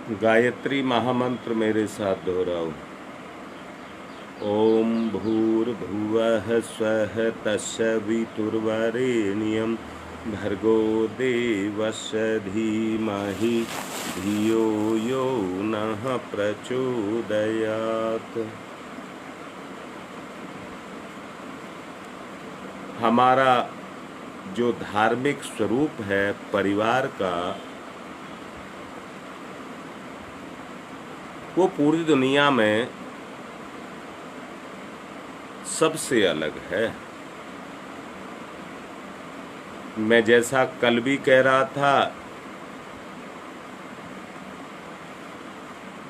गायत्री महामंत्र मेरे साथ दोहराओ। ओम भूर्भुवः स्वः तत्सवितुर्वरेण्यं भर्गो देवस्य धीमहि धियो यो नः प्रचोदयात्। हमारा जो धार्मिक स्वरूप है परिवार का, वो पूरी दुनिया में सबसे अलग है। मैं जैसा कल भी कह रहा था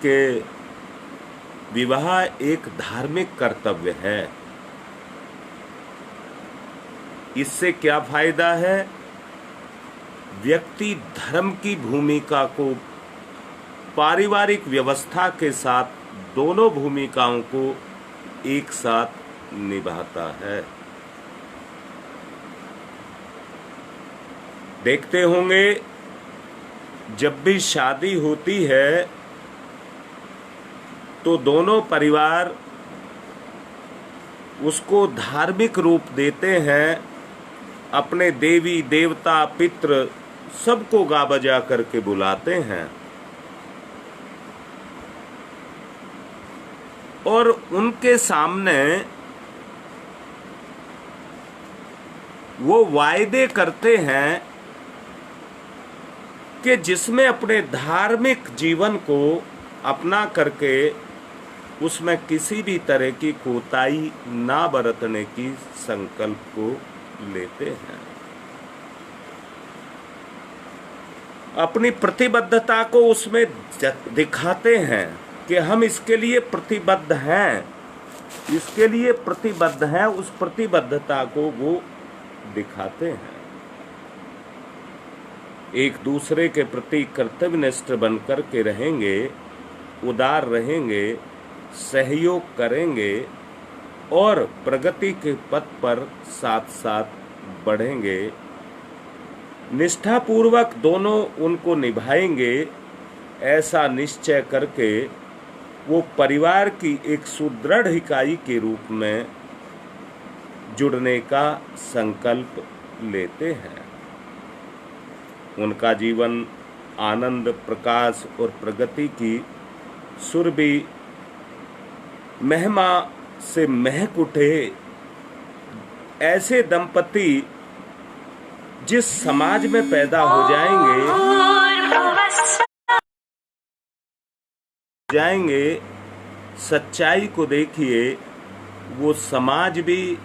कि विवाह एक धार्मिक कर्तव्य है। इससे क्या फायदा है? व्यक्ति धर्म की भूमिका को पारिवारिक व्यवस्था के साथ दोनों भूमिकाओं को एक साथ निभाता है। देखते होंगे जब भी शादी होती है तो दोनों परिवार उसको धार्मिक रूप देते हैं, अपने देवी देवता पितृ सबको गा बजा करके बुलाते हैं और उनके सामने वो वायदे करते हैं कि जिसमें अपने धार्मिक जीवन को अपना करके उसमें किसी भी तरह की कोताही ना बरतने की संकल्प को लेते हैं। अपनी प्रतिबद्धता को उसमें दिखाते हैं कि हम इसके लिए प्रतिबद्ध हैं, इसके लिए प्रतिबद्ध हैं। उस प्रतिबद्धता को वो दिखाते हैं। एक दूसरे के प्रति कर्तव्यनिष्ठ बनकर के रहेंगे, उदार रहेंगे, सहयोग करेंगे और प्रगति के पथ पर साथ साथ बढ़ेंगे। निष्ठापूर्वक दोनों उनको निभाएंगे। ऐसा निश्चय करके वो परिवार की एक सुदृढ़ इकाई के रूप में जुड़ने का संकल्प लेते हैं। उनका जीवन आनंद, प्रकाश और प्रगति की सुरभि महिमा से महक उठे। ऐसे दंपति जिस समाज में पैदा हो जाएंगे, सच्चाई को देखिए, वो समाज भी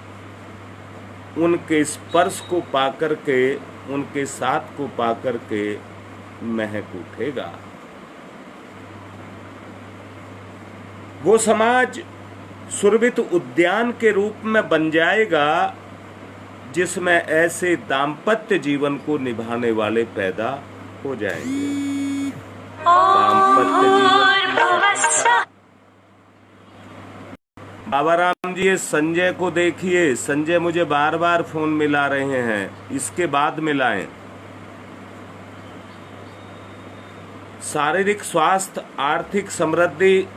उनके स्पर्श को पाकर के, उनके साथ को पाकर के महक उठेगा। वो समाज सुरभित उद्यान के रूप में बन जाएगा जिसमें ऐसे दाम्पत्य जीवन को निभाने वाले पैदा हो जाएंगे। दाम्पत्य जीवन बाबा राम जी, संजय को देखिए। संजय मुझे बार बार फोन मिला रहे हैं, इसके बाद मिलाएं। शारीरिक स्वास्थ्य, आर्थिक समृद्धि,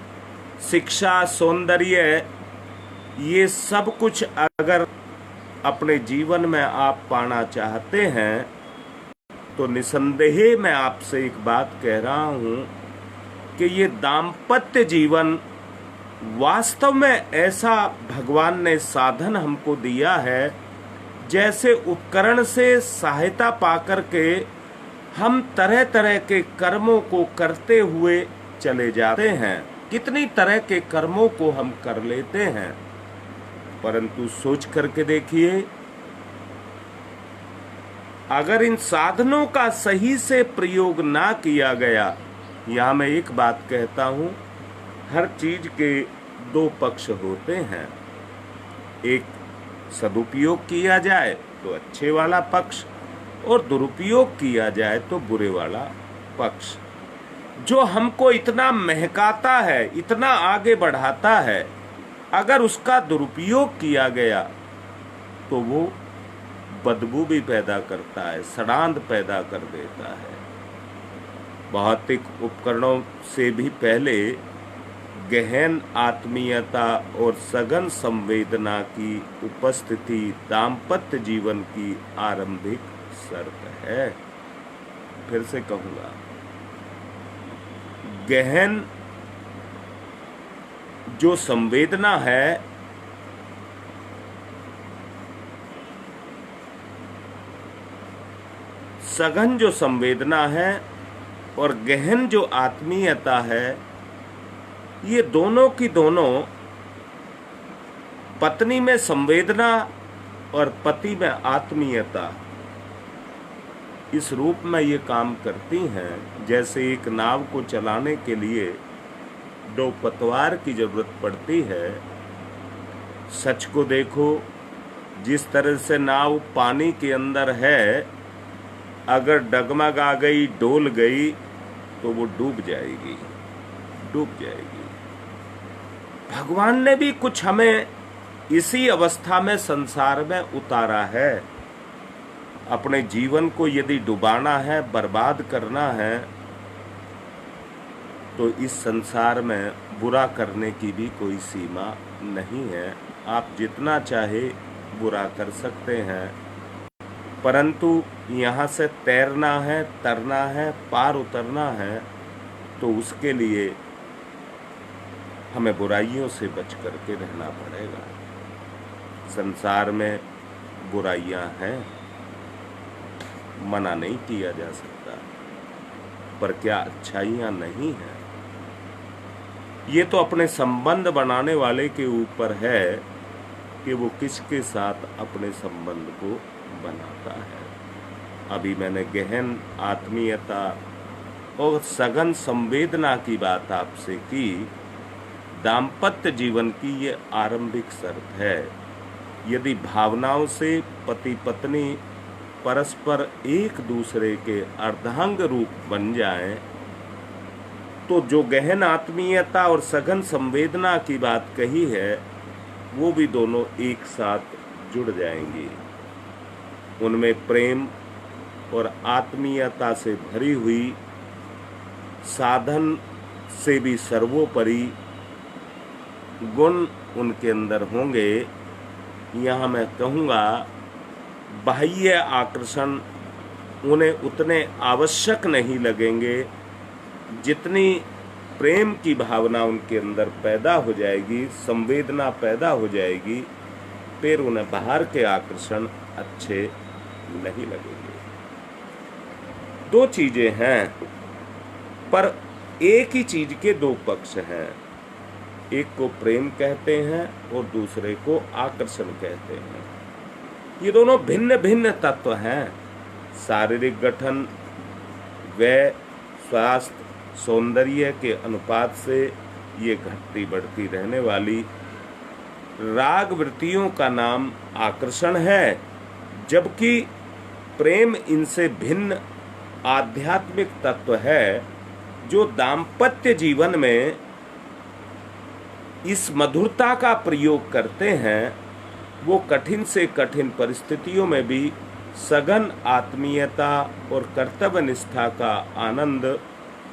शिक्षा, सौंदर्य, ये सब कुछ अगर अपने जीवन में आप पाना चाहते हैं तो निसंदेह मैं आपसे एक बात कह रहा हूं कि ये दाम्पत्य जीवन वास्तव में ऐसा भगवान ने साधन हमको दिया है, जैसे उपकरण से सहायता पाकर के हम तरह तरह के कर्मों को करते हुए चले जाते हैं। कितनी तरह के कर्मों को हम कर लेते हैं, परंतु सोच करके देखिए, अगर इन साधनों का सही से प्रयोग ना किया गया, यहाँ मैं एक बात कहता हूँ, हर चीज के दो पक्ष होते हैं। एक सदुपयोग किया जाए तो अच्छे वाला पक्ष, और दुरुपयोग किया जाए तो बुरे वाला पक्ष। जो हमको इतना महकाता है, इतना आगे बढ़ाता है, अगर उसका दुरुपयोग किया गया तो वो बदबू भी पैदा करता है, सड़ांध पैदा कर देता है। भौतिक उपकरणों से भी पहले गहन आत्मीयता और सघन संवेदना की उपस्थिति दाम्पत्य जीवन की आरंभिक शर्त है। फिर से कहूंगा, गहन जो संवेदना है, सघन जो संवेदना है और गहन जो आत्मीयता है, ये दोनों की दोनों पत्नी में संवेदना और पति में आत्मीयता इस रूप में ये काम करती हैं जैसे एक नाव को चलाने के लिए दो पतवार की जरूरत पड़ती है। सच को देखो, जिस तरह से नाव पानी के अंदर है, अगर डगमगा गई, डोल गई तो वो डूब जाएगी। भगवान ने भी कुछ हमें इसी अवस्था में संसार में उतारा है। अपने जीवन को यदि डुबाना है, बर्बाद करना है, तो इस संसार में बुरा करने की भी कोई सीमा नहीं है। आप जितना चाहे बुरा कर सकते हैं, परंतु यहाँ से तैरना है, तरना है, पार उतरना है, तो उसके लिए हमें बुराइयों से बच करके रहना पड़ेगा। संसार में बुराइयां हैं, मना नहीं किया जा सकता, पर क्या अच्छाइयां नहीं हैं? ये तो अपने संबंध बनाने वाले के ऊपर है कि वो किसके साथ अपने संबंध को बनाता है। अभी मैंने गहन आत्मीयता और सघन संवेदना की बात आपसे की। दाम्पत्य जीवन की ये आरंभिक शर्त है। यदि भावनाओं से पति पत्नी परस्पर एक दूसरे के अर्धांग रूप बन जाएं, तो जो गहन आत्मीयता और सघन संवेदना की बात कही है, वो भी दोनों एक साथ जुड़ जाएंगी। उनमें प्रेम और आत्मीयता से भरी हुई, साधन से भी सर्वोपरि गुण उनके अंदर होंगे। यहाँ मैं कहूँगा, बाह्य आकर्षण उन्हें उतने आवश्यक नहीं लगेंगे जितनी प्रेम की भावना उनके अंदर पैदा हो जाएगी, संवेदना पैदा हो जाएगी, फिर उन्हें बाहर के आकर्षण अच्छे नहीं लगेंगे। दो चीजें हैं, पर एक ही चीज के दो पक्ष हैं। एक को प्रेम कहते हैं और दूसरे को आकर्षण कहते हैं। ये दोनों भिन्न भिन्न तत्व हैं। शारीरिक गठन, व्यय, स्वास्थ्य, सौंदर्य के अनुपात से ये घटती बढ़ती रहने वाली राग वृत्तियों का नाम आकर्षण है, जबकि प्रेम इनसे भिन्न आध्यात्मिक तत्व है जो दाम्पत्य जीवन में इस मधुरता का प्रयोग करते हैं। वो कठिन से कठिन परिस्थितियों में भी सघन आत्मीयता और कर्तव्य निष्ठा का आनंद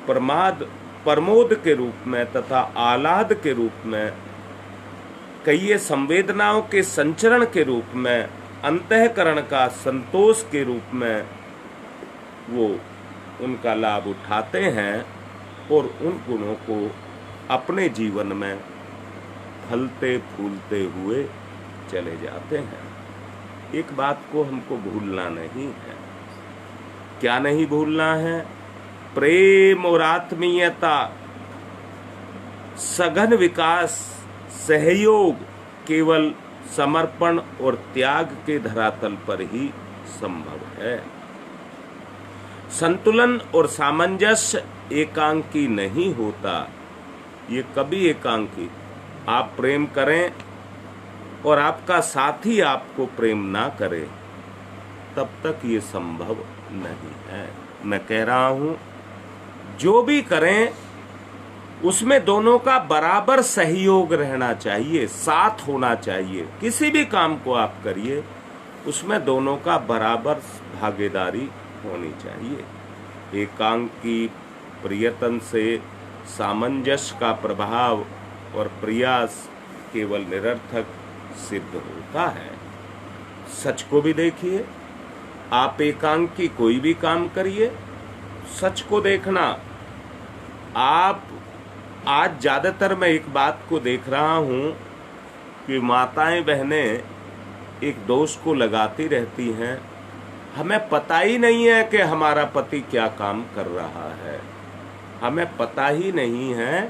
प्रमोद के रूप में तथा आह्लाद के रूप में, कई संवेदनाओं के संचरण के रूप में, अंतःकरण का संतोष के रूप में वो उनका लाभ उठाते हैं और उन गुणों को अपने जीवन में फलते फूलते हुए चले जाते हैं। एक बात को हमको भूलना नहीं है। क्या नहीं भूलना है? प्रेम और आत्मीयता, सघन विकास, सहयोग केवल समर्पण और त्याग के धरातल पर ही संभव है। संतुलन और सामंजस्य एकांकी नहीं होता। ये कभी एकांकी, आप प्रेम करें और आपका साथी आपको प्रेम ना करे, तब तक ये संभव नहीं है। मैं कह रहा हूं, जो भी करें उसमें दोनों का बराबर सहयोग रहना चाहिए, साथ होना चाहिए। किसी भी काम को आप करिए, उसमें दोनों का बराबर भागीदारी होनी चाहिए। एकांकी प्रियतम से सामंजस्य का प्रभाव और प्रयास केवल निरर्थक सिद्ध होता है। सच को भी देखिए, आप एकांकी कोई भी काम करिए, सच को देखना। आप आज ज़्यादातर मैं एक बात को देख रहा हूँ कि माताएं बहनें एक दोष को लगाती रहती हैं, हमें पता ही नहीं है कि हमारा पति क्या काम कर रहा है, हमें पता ही नहीं है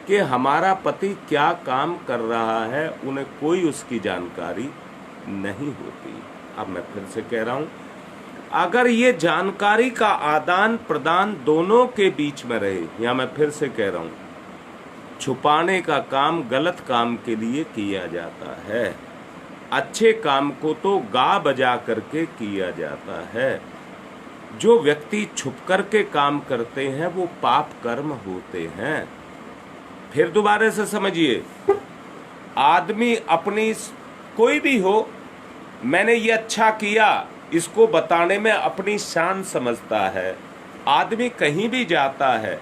कि हमारा पति क्या काम कर रहा है, उन्हें कोई उसकी जानकारी नहीं होती। अब मैं फिर से कह रहा हूँ, अगर ये जानकारी का आदान प्रदान दोनों के बीच में रहे, या मैं फिर से कह रहा हूँ, छुपाने का काम गलत काम के लिए किया जाता है, अच्छे काम को तो गा बजा करके किया जाता है। जो व्यक्ति छुप करके काम करते हैं वो पाप कर्म होते हैं। फिर दोबारा से समझिए, आदमी अपनी, कोई भी हो, मैंने ये अच्छा किया, इसको बताने में अपनी शान समझता है। आदमी कहीं भी जाता है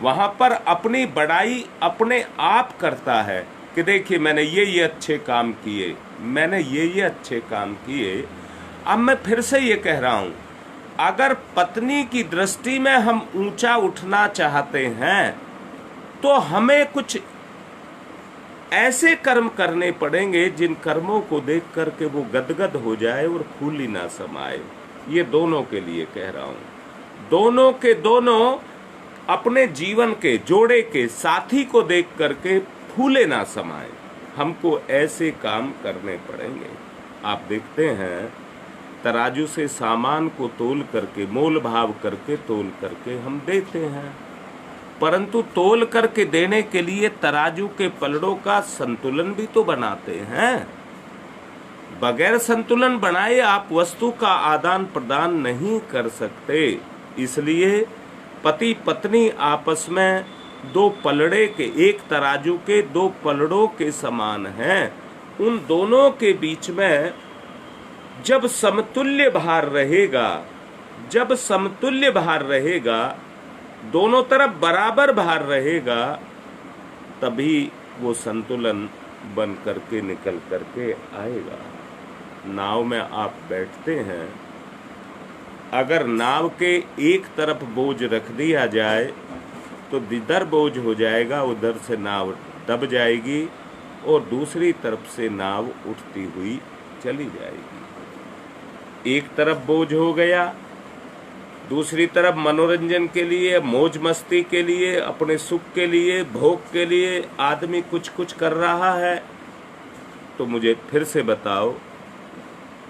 वहां पर अपनी बड़ाई अपने आप करता है कि देखिए मैंने ये अच्छे काम किए, मैंने ये अच्छे काम किए। अब मैं फिर से ये कह रहा हूं, अगर पत्नी की दृष्टि में हम ऊंचा उठना चाहते हैं तो हमें कुछ ऐसे कर्म करने पड़ेंगे जिन कर्मों को देख करके वो गदगद हो जाए और फूली ना समाए। ये दोनों के लिए कह रहा हूं, दोनों के दोनों अपने जीवन के जोड़े के साथी को देख करके फूले ना समाए। हमको ऐसे काम करने पड़ेंगे। आप देखते हैं, तराजू से सामान को तोल करके, मोल भाव करके तोल करके हम देते हैं, परंतु तोल करके देने के लिए तराजू के पलड़ों का संतुलन भी तो बनाते हैं। बगैर संतुलन बनाए आप वस्तु का आदान प्रदान नहीं कर सकते। इसलिए पति पत्नी आपस में दो पलड़े के, एक तराजू के दो पलड़ों के समान हैं। उन दोनों के बीच में जब समतुल्य भार रहेगा, जब समतुल्य भार रहेगा, दोनों तरफ बराबर भार रहेगा, तभी वो संतुलन बन करके निकल करके आएगा। नाव में आप बैठते हैं, अगर नाव के एक तरफ बोझ रख दिया जाए तो जिधर बोझ हो जाएगा उधर से नाव दब जाएगी और दूसरी तरफ से नाव उठती हुई चली जाएगी। एक तरफ बोझ हो गया, दूसरी तरफ मनोरंजन के लिए, मौज मस्ती के लिए, अपने सुख के लिए, भोग के लिए आदमी कुछ कुछ कर रहा है। तो मुझे फिर से बताओ,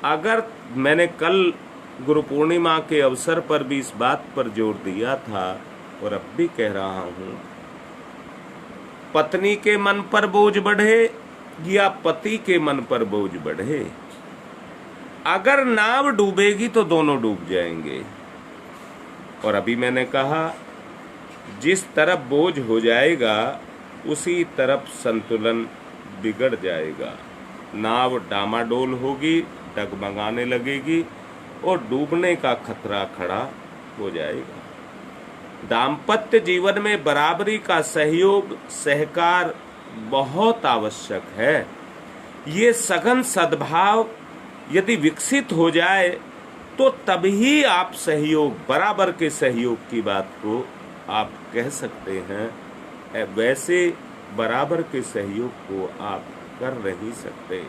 अगर मैंने कल गुरु पूर्णिमा के अवसर पर भी इस बात पर जोर दिया था और अब भी कह रहा हूं, पत्नी के मन पर बोझ बढ़े या पति के मन पर बोझ बढ़े, अगर नाव डूबेगी तो दोनों डूब जाएंगे। और अभी मैंने कहा, जिस तरफ बोझ हो जाएगा उसी तरफ संतुलन बिगड़ जाएगा, नाव डामाडोल होगी, डगमगाने लगेगी और डूबने का खतरा खड़ा हो जाएगा। दाम्पत्य जीवन में बराबरी का सहयोग, सहकार बहुत आवश्यक है। ये सघन सद्भाव यदि विकसित हो जाए तो तभी आप सहयोग, बराबर के सहयोग की बात को आप कह सकते हैं। वैसे बराबर के सहयोग को आप कर नहीं सकते।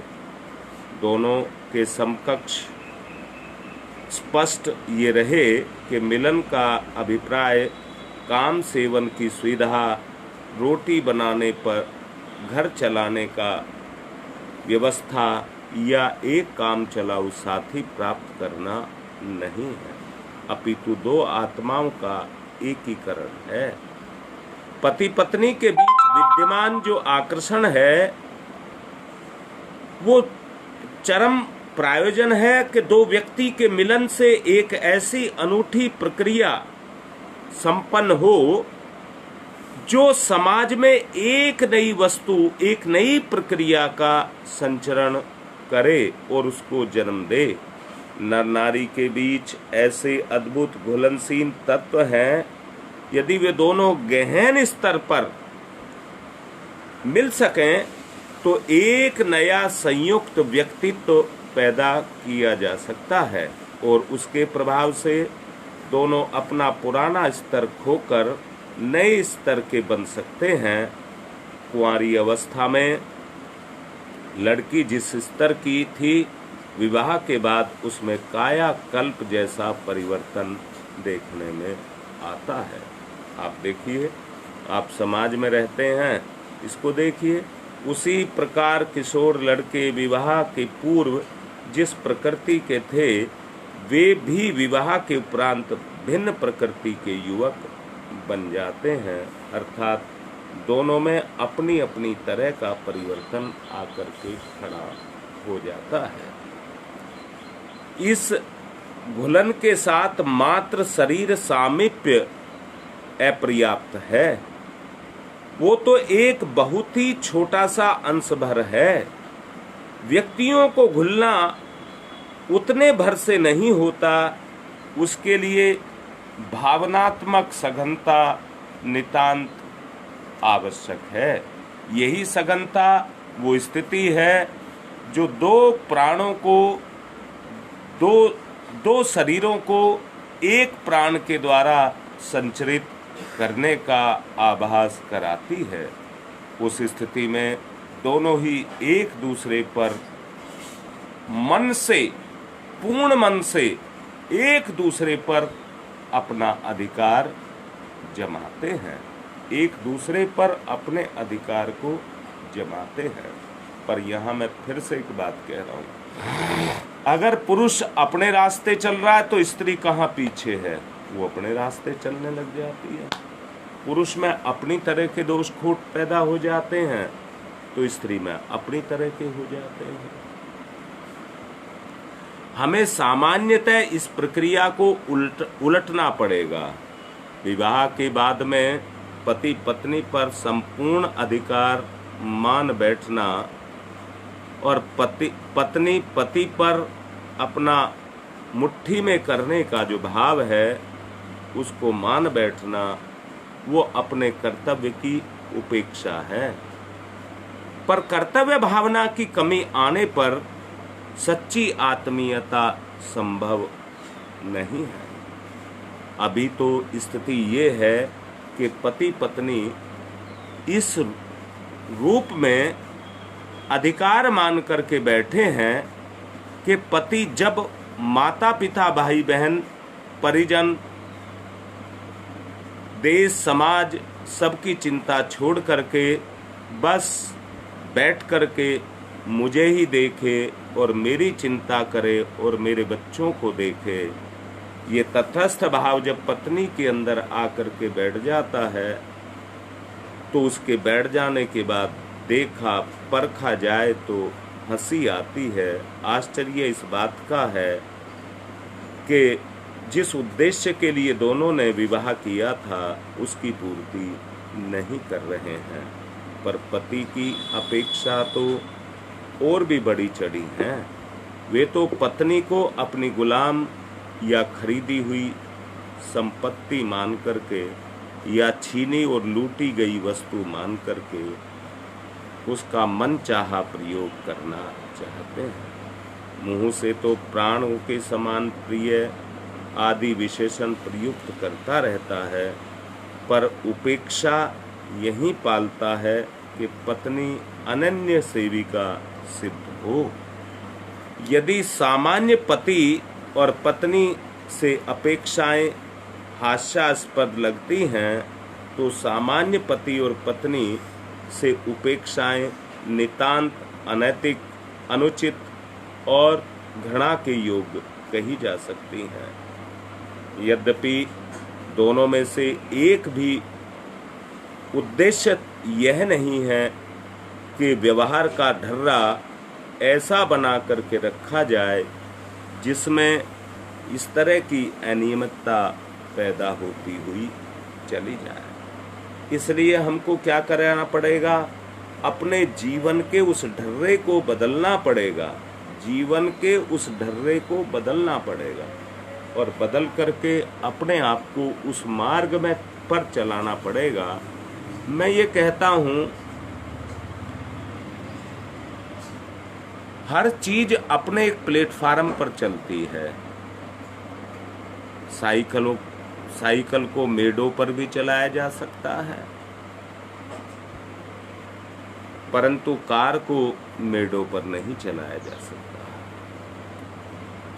दोनों के समकक्ष स्पष्ट ये रहे कि मिलन का अभिप्राय काम सेवन की सुविधा, रोटी बनाने पर घर चलाने का व्यवस्था या एक काम चलाऊ साथी प्राप्त करना नहीं है, अपितु दो आत्माओं का एकीकरण है। पति पत्नी के बीच विद्यमान जो आकर्षण है वो चरम प्रायोजन है कि दो व्यक्ति के मिलन से एक ऐसी अनूठी प्रक्रिया संपन्न हो जो समाज में एक नई वस्तु, एक नई प्रक्रिया का संचरण करे और उसको जन्म दे। नर नारी के बीच ऐसे अद्भुत घुलनशील तत्व हैं यदि वे दोनों गहन स्तर पर मिल सकें तो एक नया संयुक्त व्यक्तित्व पैदा किया जा सकता है और उसके प्रभाव से दोनों अपना पुराना स्तर खोकर नए स्तर के बन सकते हैं। कुंवारी अवस्था में लड़की जिस स्तर की थी, विवाह के बाद उसमें कायाकल्प जैसा परिवर्तन देखने में आता है। आप देखिए, आप समाज में रहते हैं, इसको देखिए, उसी प्रकार किशोर लड़के विवाह के पूर्व जिस प्रकृति के थे, वे भी विवाह के उपरांत भिन्न प्रकृति के युवक बन जाते हैं। अर्थात दोनों में अपनी अपनी तरह का परिवर्तन आकर के खड़ा हो जाता है। इस घुलन के साथ मात्र शरीर सामीप्य अपर्याप्त है, वो तो एक बहुत ही छोटा सा अंश भर है। व्यक्तियों को घुलना उतने भर से नहीं होता, उसके लिए भावनात्मक सघनता नितांत आवश्यक है। यही सघनता वो स्थिति है जो दो प्राणों को, दो शरीरों को एक प्राण के द्वारा संचरित करने का आभास कराती है। उस स्थिति में दोनों ही एक दूसरे पर मन से, पूर्ण मन से एक दूसरे पर अपना अधिकार जमाते हैं, एक दूसरे पर अपने अधिकार को जमाते हैं। पर यहाँ मैं फिर से एक बात कह रहा हूँ, अगर पुरुष अपने रास्ते चल रहा है तो स्त्री कहाँ पीछे है, वो अपने रास्ते चलने लग जाती है। पुरुष में अपनी तरह के दोष खोट पैदा हो जाते हैं तो स्त्री में अपनी तरह के हो जाते हैं। हमें सामान्यतः इस प्रक्रिया को उलटना पड़ेगा। विवाह के बाद में पति पत्नी पर संपूर्ण अधिकार मान बैठना और पत्नी पति पर अपना मुट्ठी में करने का जो भाव है उसको मान बैठना, वो अपने कर्तव्य की उपेक्षा है। पर कर्तव्य भावना की कमी आने पर सच्ची आत्मीयता संभव नहीं है। अभी तो स्थिति ये है कि पति पत्नी इस रूप में अधिकार मान करके बैठे हैं कि पति जब माता पिता भाई बहन परिजन देश समाज सबकी चिंता छोड़ करके बस बैठ करके मुझे ही देखे और मेरी चिंता करे और मेरे बच्चों को देखे, ये तटस्थ भाव जब पत्नी के अंदर आकर के बैठ जाता है तो उसके बैठ जाने के बाद देखा परखा जाए तो हंसी आती है। आश्चर्य इस बात का है कि जिस उद्देश्य के लिए दोनों ने विवाह किया था उसकी पूर्ति नहीं कर रहे हैं, पर पति की अपेक्षा तो और भी बड़ी चढ़ी है। वे तो पत्नी को अपनी गुलाम या खरीदी हुई संपत्ति मान करके या छीनी और लूटी गई वस्तु मान करके उसका मन चाहा प्रयोग करना चाहते हैं। मुंह से तो प्राणों के समान प्रिय आदि विशेषण प्रयुक्त करता रहता है, पर उपेक्षा यही पालता है कि पत्नी अनन्य सेविका सिद्ध हो। यदि सामान्य पति और पत्नी से अपेक्षाएं हास्यास्पद लगती हैं तो सामान्य पति और पत्नी से उपेक्षाएं नितांत अनैतिक, अनुचित और घृणा के योग्य कही जा सकती हैं। यद्यपि दोनों में से एक भी उद्देश्य यह नहीं है कि व्यवहार का ढर्रा ऐसा बना करके रखा जाए जिसमें इस तरह की अनियमितता पैदा होती हुई चली जाए। इसलिए हमको क्या करना पड़ेगा, अपने जीवन के उस ढर्रे को बदलना पड़ेगा, जीवन के उस ढर्रे को बदलना पड़ेगा और बदल करके अपने आप को उस मार्ग में पर चलाना पड़ेगा। मैं ये कहता हूँ, हर चीज अपने एक प्लेटफार्म पर चलती है। साइकिल को मेड़ों पर भी चलाया जा सकता है, परंतु कार को मेड़ों पर नहीं चलाया जा सकता।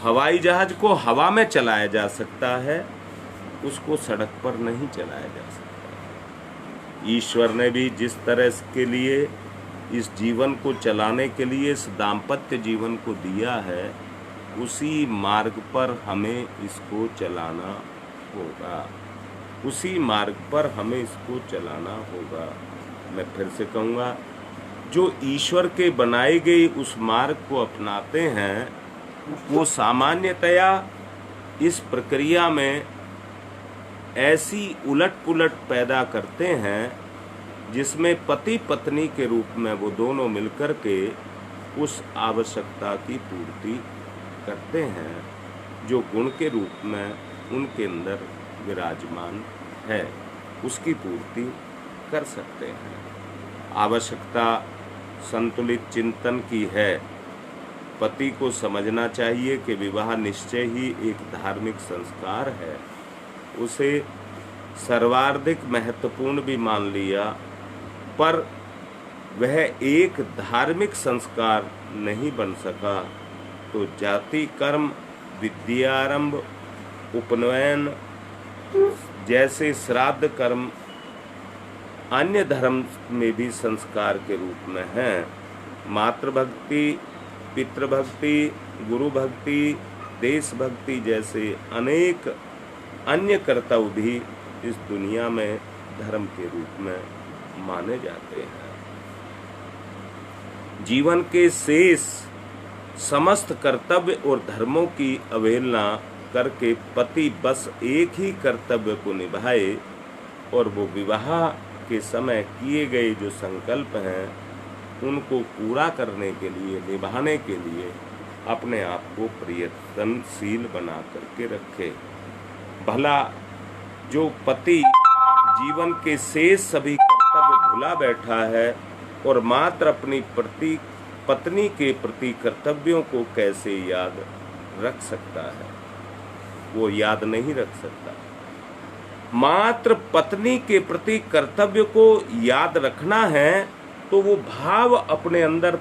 हवाई जहाज को हवा में चलाया जा सकता है, उसको सड़क पर नहीं चलाया जा सकता। ईश्वर ने भी जिस तरह के लिए इस जीवन को चलाने के लिए इस दाम्पत्य जीवन को दिया है, उसी मार्ग पर हमें इसको चलाना होगा, उसी मार्ग पर हमें इसको चलाना होगा। मैं फिर से कहूँगा, जो ईश्वर के बनाए गए उस मार्ग को अपनाते हैं, वो सामान्यतया इस प्रक्रिया में ऐसी उलट पुलट पैदा करते हैं जिसमें पति पत्नी के रूप में वो दोनों मिलकर के उस आवश्यकता की पूर्ति करते हैं जो गुण के रूप में उनके अंदर विराजमान है, उसकी पूर्ति कर सकते हैं। आवश्यकता संतुलित चिंतन की है। पति को समझना चाहिए कि विवाह निश्चय ही एक धार्मिक संस्कार है। उसे सर्वाधिक महत्वपूर्ण भी मान लिया, पर वह एक धार्मिक संस्कार नहीं बन सका, तो जाति कर्म, विद्यारंभ, उपनयन जैसे श्राद्ध कर्म अन्य धर्म में भी संस्कार के रूप में हैं। मातृभक्ति, पितृभक्ति, गुरु भक्ति, देशभक्ति जैसे अनेक अन्य कर्तव्य भी इस दुनिया में धर्म के रूप में माने जाते हैं। जीवन के शेष समस्त कर्तव्य और धर्मों की अवहेलना करके पति बस एक ही कर्तव्य को निभाए और वो विवाह के समय किए गए जो संकल्प हैं उनको पूरा करने के लिए, निभाने के लिए अपने आप को प्रयत्नशील बना करके रखे। भला जो पति जीवन के शेष सभी कर्तव्य भुला बैठा है और मात्र अपनी पत्नी के प्रति कर्तव्यों को कैसे याद रख सकता है? वो याद नहीं रख सकता। मात्र पत्नी के प्रति कर्तव्य को याद रखना है तो वो भाव अपने अंदर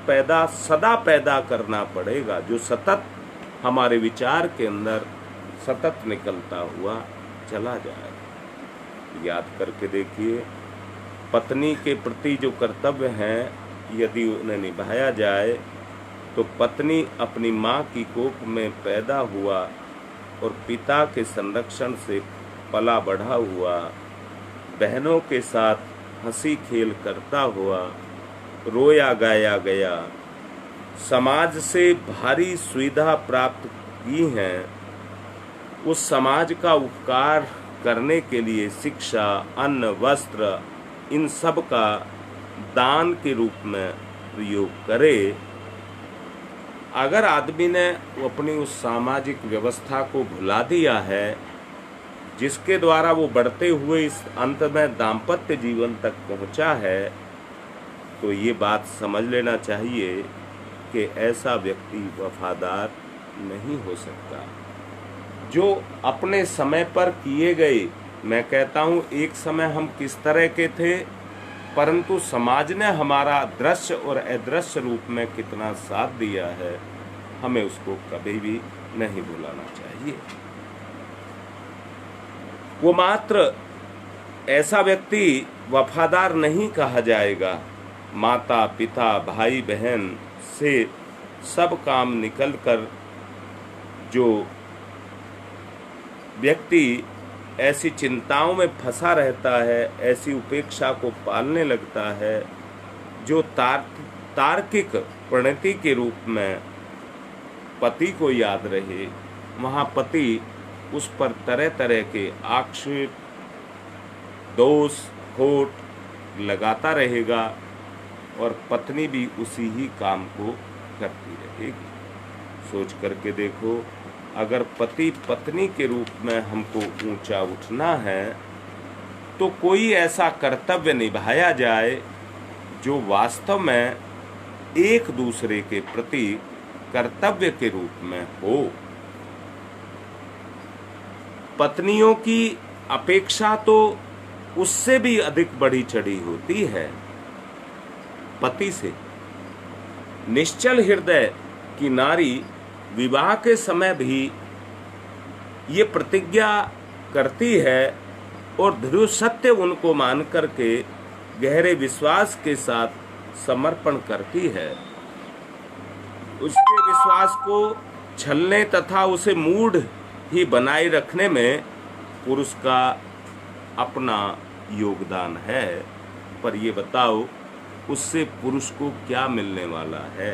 सदा पैदा करना पड़ेगा, जो सतत हमारे विचार के अंदर सतत निकलता हुआ चला जाए। याद करके देखिए, पत्नी के प्रति जो कर्तव्य हैं यदि उन्हें निभाया जाए तो पत्नी अपनी माँ की कोख में पैदा हुआ और पिता के संरक्षण से पला बढ़ा हुआ, बहनों के साथ हंसी खेल करता हुआ, रोया गाया गया, समाज से भारी सुविधा प्राप्त की हैं, उस समाज का उपकार करने के लिए शिक्षा, अन्न, वस्त्र इन सब का दान के रूप में प्रयोग करे। अगर आदमी ने अपनी उस सामाजिक व्यवस्था को भुला दिया है जिसके द्वारा वो बढ़ते हुए इस अंत में दाम्पत्य जीवन तक पहुंचा है, तो ये बात समझ लेना चाहिए कि ऐसा व्यक्ति वफादार नहीं हो सकता। जो अपने समय पर किए गए, मैं कहता हूँ एक समय हम किस तरह के थे, परंतु समाज ने हमारा दृश्य और अदृश्य रूप में कितना साथ दिया है, हमें उसको कभी भी नहीं भुलाना चाहिए। वो मात्र ऐसा व्यक्ति वफादार नहीं कहा जाएगा। माता पिता भाई बहन से सब काम निकलकर जो व्यक्ति ऐसी चिंताओं में फंसा रहता है, ऐसी उपेक्षा को पालने लगता है जो तार्किक प्रणति के रूप में पति को याद रहे, वहाँ पति उस पर तरह तरह के आक्षेप, दोष, खोट लगाता रहेगा और पत्नी भी उसी ही काम को करती रहेगी। सोच करके देखो, अगर पति पत्नी के रूप में हमको ऊंचा उठना है तो कोई ऐसा कर्तव्य निभाया जाए जो वास्तव में एक दूसरे के प्रति कर्तव्य के रूप में हो। पत्नियों की अपेक्षा तो उससे भी अधिक बढ़ी चढ़ी होती है पति से। निश्चल हृदय की नारी विवाह के समय भी ये प्रतिज्ञा करती है और दृढ़ सत्य उनको मान करके गहरे विश्वास के साथ समर्पण करती है। उसके विश्वास को छलने तथा उसे मूढ़ ही बनाए रखने में पुरुष का अपना योगदान है। पर ये बताओ उससे पुरुष को क्या मिलने वाला है?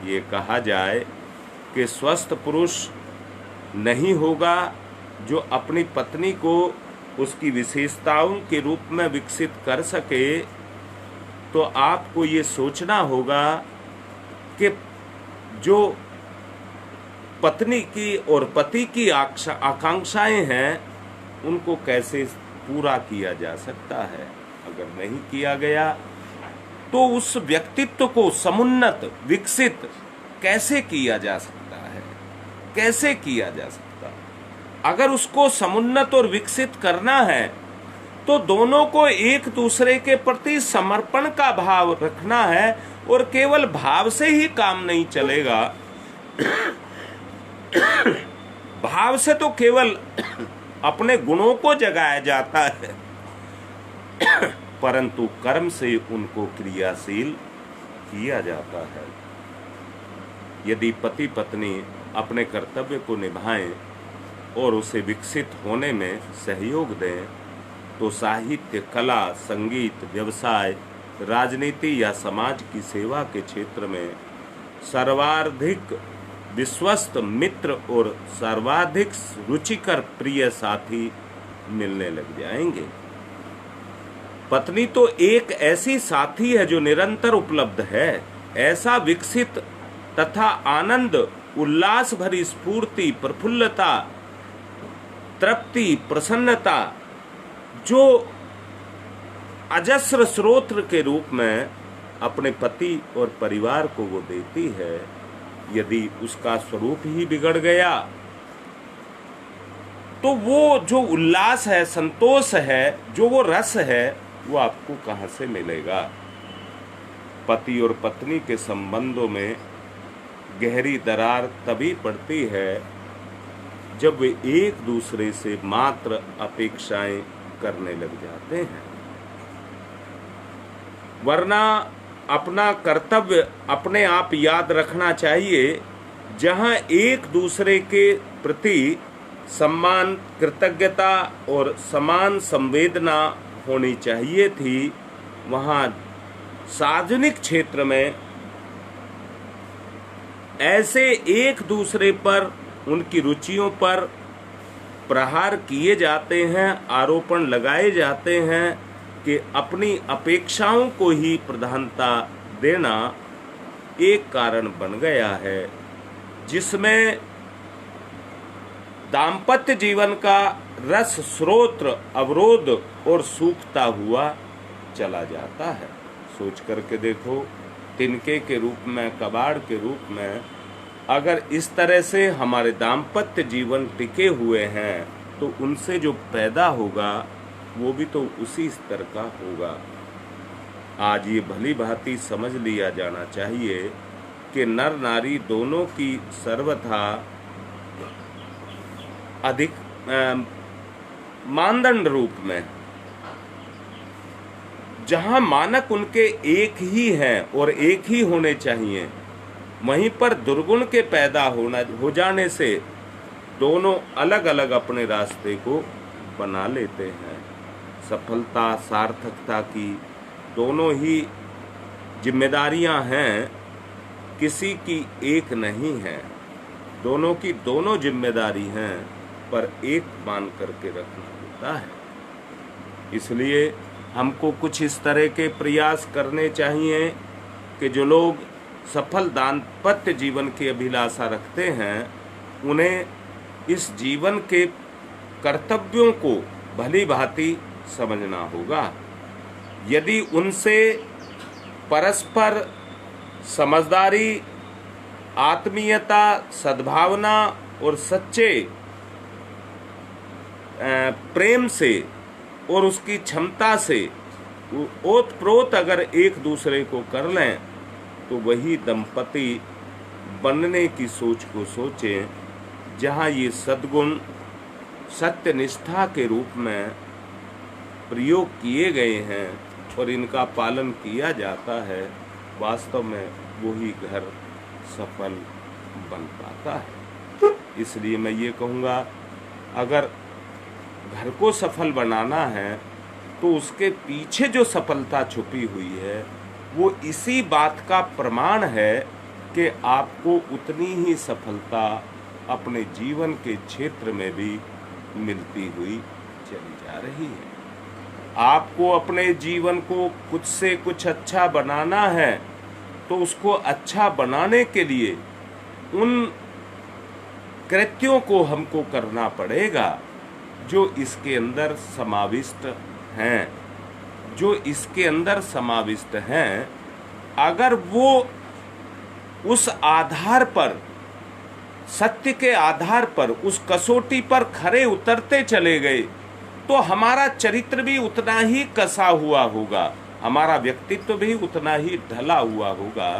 ये कहा जाए कि स्वस्थ पुरुष नहीं होगा जो अपनी पत्नी को उसकी विशेषताओं के रूप में विकसित कर सके, तो आपको ये सोचना होगा कि जो पत्नी की और पति की आकांक्षाएं हैं उनको कैसे पूरा किया जा सकता है। अगर नहीं किया गया तो उस व्यक्तित्व को समुन्नत विकसित कैसे किया जा सकता है? कैसे किया जा सकता है? अगर उसको समुन्नत और विकसित करना है तो दोनों को एक दूसरे के प्रति समर्पण का भाव रखना है, और केवल भाव से ही काम नहीं चलेगा। भाव से तो केवल अपने गुणों को जगाया जाता है, परंतु कर्म से उनको क्रियाशील किया जाता है। यदि पति पत्नी अपने कर्तव्य को निभाएं और उसे विकसित होने में सहयोग दें, तो साहित्य, कला, संगीत, व्यवसाय, राजनीति या समाज की सेवा के क्षेत्र में सर्वाधिक विश्वस्त मित्र और सर्वाधिक रुचिकर प्रिय साथी मिलने लग जाएंगे। पत्नी तो एक ऐसी साथी है जो निरंतर उपलब्ध है। ऐसा विकसित तथा आनंद, उल्लास भरी स्फूर्ति, प्रफुल्लता, तृप्ति, प्रसन्नता जो अजस्र स्रोत के रूप में अपने पति और परिवार को वो देती है, यदि उसका स्वरूप ही बिगड़ गया तो वो जो उल्लास है, संतोष है, जो वो रस है, वो आपको कहां से मिलेगा? पति और पत्नी के संबंधों में गहरी दरार तभी पड़ती है जब वे एक दूसरे से मात्र अपेक्षाएं करने लग जाते हैं। वरना अपना कर्तव्य अपने आप याद रखना चाहिए। जहां एक दूसरे के प्रति सम्मान, कृतज्ञता और समान संवेदना होनी चाहिए थी, वहां सार्वजनिक क्षेत्र में ऐसे एक दूसरे पर, उनकी रुचियों पर प्रहार किए जाते हैं, आरोपण लगाए जाते हैं कि अपनी अपेक्षाओं को ही प्रधानता देना एक कारण बन गया है, जिसमें दाम्पत्य जीवन का रस स्रोत अवरोध और सूखता हुआ चला जाता है। सोच करके देखो, तिनके के रूप में, कबाड़ के रूप में अगर इस तरह से हमारे दाम्पत्य जीवन टिके हुए हैं तो उनसे जो पैदा होगा वो भी तो उसी स्तर का होगा। आज ये भली भांति समझ लिया जाना चाहिए कि नर नारी दोनों की सर्वथा अधिक मानदंड रूप में, जहां मानक उनके एक ही हैं और एक ही होने चाहिए, वहीं पर दुर्गुण के पैदा हो जाने से दोनों अलग अलग अपने रास्ते को बना लेते हैं। सफलता, सार्थकता की दोनों ही जिम्मेदारियां हैं, किसी की एक नहीं है। दोनों की दोनों जिम्मेदारी हैं, पर एक मान करके रखना होता है। इसलिए हमको कुछ इस तरह के प्रयास करने चाहिए कि जो लोग सफल दाम्पत्य जीवन की अभिलाषा रखते हैं, उन्हें इस जीवन के कर्तव्यों को भली भांति समझना होगा। यदि उनसे परस्पर समझदारी, आत्मीयता, सद्भावना और सच्चे प्रेम से और उसकी क्षमता से ओतप्रोत अगर एक दूसरे को कर लें तो वही दंपति बनने की सोच को सोचें, जहाँ ये सद्गुण सत्यनिष्ठा के रूप में प्रयोग किए गए हैं और इनका पालन किया जाता है। वास्तव में वही घर सफल बन पाता है। इसलिए मैं ये कहूँगा, अगर घर को सफल बनाना है तो उसके पीछे जो सफलता छुपी हुई है वो इसी बात का प्रमाण है कि आपको उतनी ही सफलता अपने जीवन के क्षेत्र में भी मिलती हुई चली जा रही है। आपको अपने जीवन को कुछ से कुछ अच्छा बनाना है तो उसको अच्छा बनाने के लिए उन कृत्यों को हमको करना पड़ेगा जो इसके अंदर समाविष्ट हैं, जो इसके अंदर समाविष्ट हैं। अगर वो उस आधार पर, सत्य के आधार पर, उस कसौटी पर खरे उतरते चले गए तो हमारा चरित्र भी उतना ही कसा हुआ होगा, हमारा व्यक्तित्व भी उतना ही ढला हुआ होगा।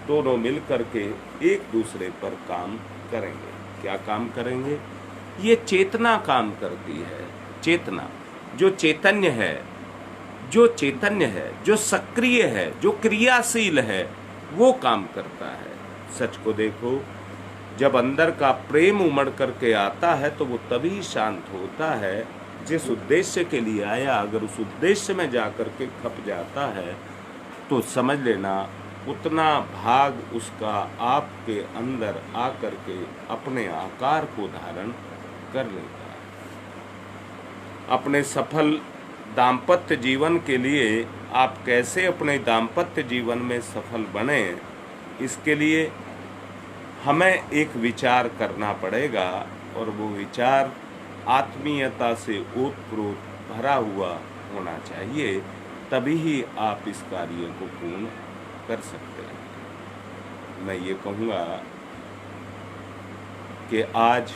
दोनों मिलकर के एक दूसरे पर काम करेंगे। क्या काम करेंगे? ये चेतना काम करती है। चेतना, जो चैतन्य है, जो चैतन्य है, जो सक्रिय है, जो क्रियाशील है, वो काम करता है। सच को देखो, जब अंदर का प्रेम उमड़ करके आता है तो वो तभी शांत होता है जिस उद्देश्य के लिए आया। अगर उस उद्देश्य में जाकर के खप जाता है तो समझ लेना उतना भाग उसका आपके अंदर आकर के अपने आकार को धारण कर लेता है। अपने सफल दाम्पत्य जीवन के लिए आप कैसे अपने दाम्पत्य जीवन में सफल बने, इसके लिए हमें एक विचार करना पड़ेगा और वो विचार आत्मीयता से ओतप्रोत भरा हुआ होना चाहिए। तभी ही आप इस कार्य को पूर्ण कर सकते हैं। मैं ये कहूँगा कि आज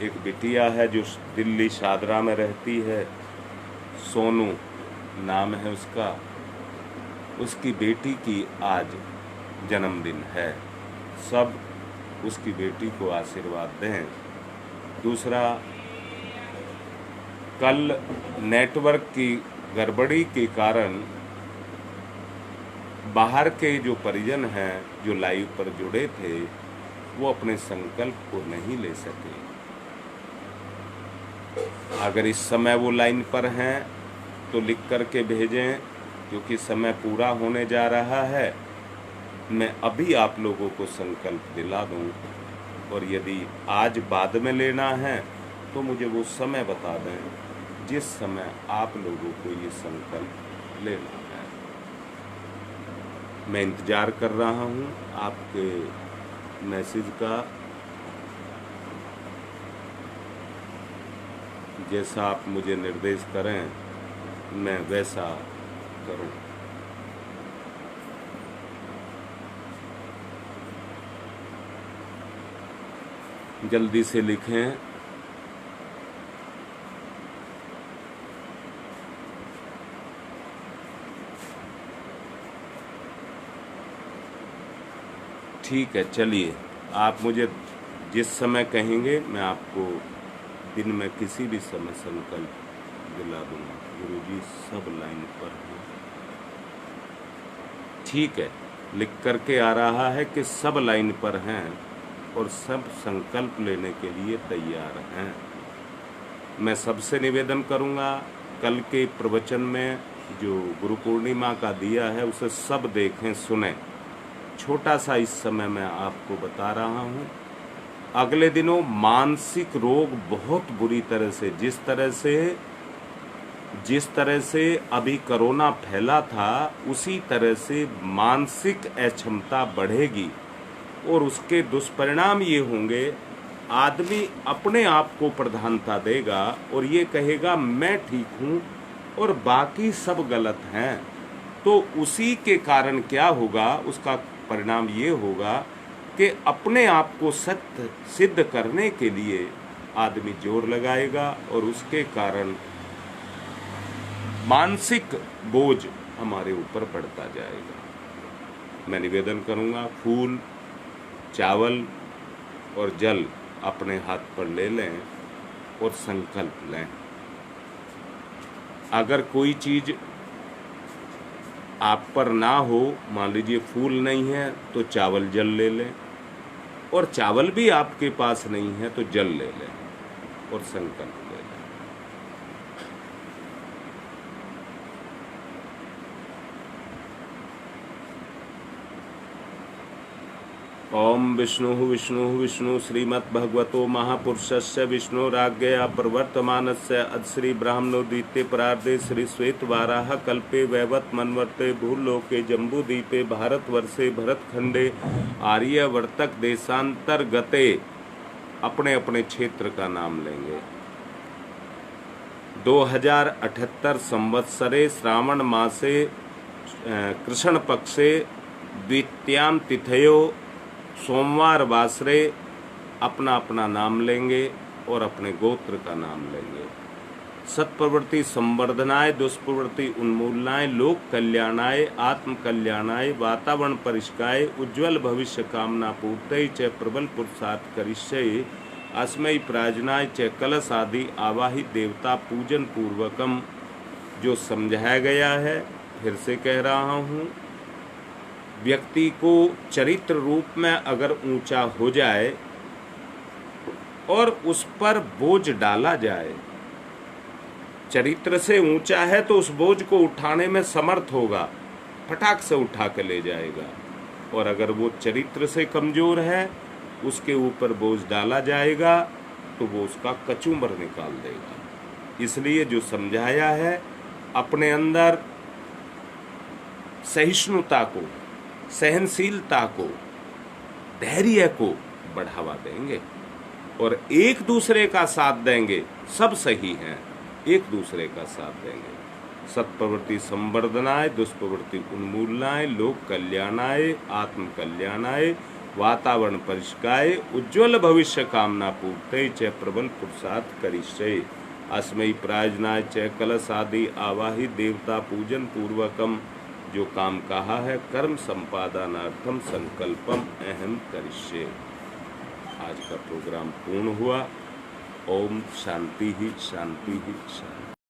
एक बिटिया है जो दिल्ली शादरा में रहती है, सोनू नाम है उसका। उसकी बेटी की आज जन्मदिन है। सब उसकी बेटी को आशीर्वाद दें। दूसरा, कल नेटवर्क की गड़बड़ी के कारण बाहर के जो परिजन हैं जो लाइव पर जुड़े थे वो अपने संकल्प को नहीं ले सके। अगर इस समय वो लाइन पर हैं तो लिख करके भेजें, क्योंकि समय पूरा होने जा रहा है। मैं अभी आप लोगों को संकल्प दिला दूं, और यदि आज बाद में लेना है तो मुझे वो समय बता दें जिस समय आप लोगों को ये संकल्प लेना है। मैं इंतज़ार कर रहा हूँ आपके मैसेज का। जैसा आप मुझे निर्देश करें मैं वैसा करूँ। जल्दी से लिखें। ठीक है, चलिए आप मुझे जिस समय कहेंगे मैं आपको दिन में किसी भी समय संकल्प दिला दूंगा। गुरुजी सब लाइन पर हैं। ठीक है, लिख करके आ रहा है कि सब लाइन पर हैं और सब संकल्प लेने के लिए तैयार हैं। मैं सबसे निवेदन करूंगा, कल के प्रवचन में जो गुरु पूर्णिमा का दिया है उसे सब देखें, सुनें। छोटा सा इस समय मैं आपको बता रहा हूँ। अगले दिनों मानसिक रोग बहुत बुरी तरह से, जिस तरह से अभी कोरोना फैला था उसी तरह से मानसिक अक्षमता बढ़ेगी और उसके दुष्परिणाम ये होंगे, आदमी अपने आप को प्रधानता देगा और ये कहेगा मैं ठीक हूँ, और बाकी सब गलत हैं, तो उसी के कारण क्या होगा, उसका परिणाम ये होगा कि अपने आप को सत्य सिद्ध करने के लिए आदमी जोर लगाएगा और उसके कारण मानसिक बोझ हमारे ऊपर बढ़ता जाएगा। मैं निवेदन करूंगा, फूल, चावल और जल अपने हाथ पर ले लें और संकल्प लें। अगर कोई चीज आप पर ना हो, मान लीजिए फूल नहीं है तो चावल जल ले लें, और चावल भी आपके पास नहीं है तो जल ले लें और संकल्प ले लें। ओम विष्णु विष्णु विष्णु श्रीमद्भगवतो महापुरुषस्य विष्णुराज्ञया प्रवर्तमानस्य अद्श्री ब्राह्मणो द्वितीय परार्धे श्री श्वेत वाराह कल्पे वैवत मनवर्ते भूलोके जम्बूद्वीपे भारतवर्षे भरतखंडे आर्यवर्तक देशांतर्गते, अपने अपने क्षेत्र का नाम लेंगे। 2078 संवत्सरे श्रावण मासे कृष्ण पक्षे द्वितीयां तिथयो सोमवार वासरे अपना अपना नाम लेंगे और अपने गोत्र का नाम लेंगे। सत्प्रवृत्ति संवर्धनाय, दुष्प्रवृत्ति उन्मूलनाय, लोक कल्याणाय, आत्म कल्याणाय, वातावरण परिष्काय, उज्ज्वल भविष्य कामना पूर्तये च प्रबल पुरुषार्थ करिष्ये, अस्मै प्राजनाय च कलश आदि आवाहित देवता पूजन पूर्वकम। जो समझाया गया है फिर से कह रहा हूँ, व्यक्ति को चरित्र रूप में अगर ऊंचा हो जाए और उस पर बोझ डाला जाए, चरित्र से ऊंचा है तो उस बोझ को उठाने में समर्थ होगा, फटाक से उठा के ले जाएगा। और अगर वो चरित्र से कमजोर है, उसके ऊपर बोझ डाला जाएगा तो वो उसका कचूमर निकाल देगा। इसलिए जो समझाया है, अपने अंदर सहिष्णुता को, सहनशीलता को, धैर्य को बढ़ावा देंगे और एक दूसरे का साथ देंगे। सब सही हैं, एक दूसरे का साथ देंगे। सत्प्रवृत्ति संवर्धनाय, दुष्प्रवृत्ति उन्मूलनाय, लोक कल्याणाय, आत्म कल्याणाय, वातावरण परिष्काय, उज्ज्वल भविष्य कामना पूर्तये च प्रबल पुरुषार्थ करिष्ये, अस्मै प्राजनाय च कलश आदि आवाहित देवता पूजन पूर्वकम। जो काम कहा है, कर्म संपादनार्थम संकल्पम अहम करिष्ये। आज का प्रोग्राम पूर्ण हुआ। ओम शांति ही शांति ही शांति।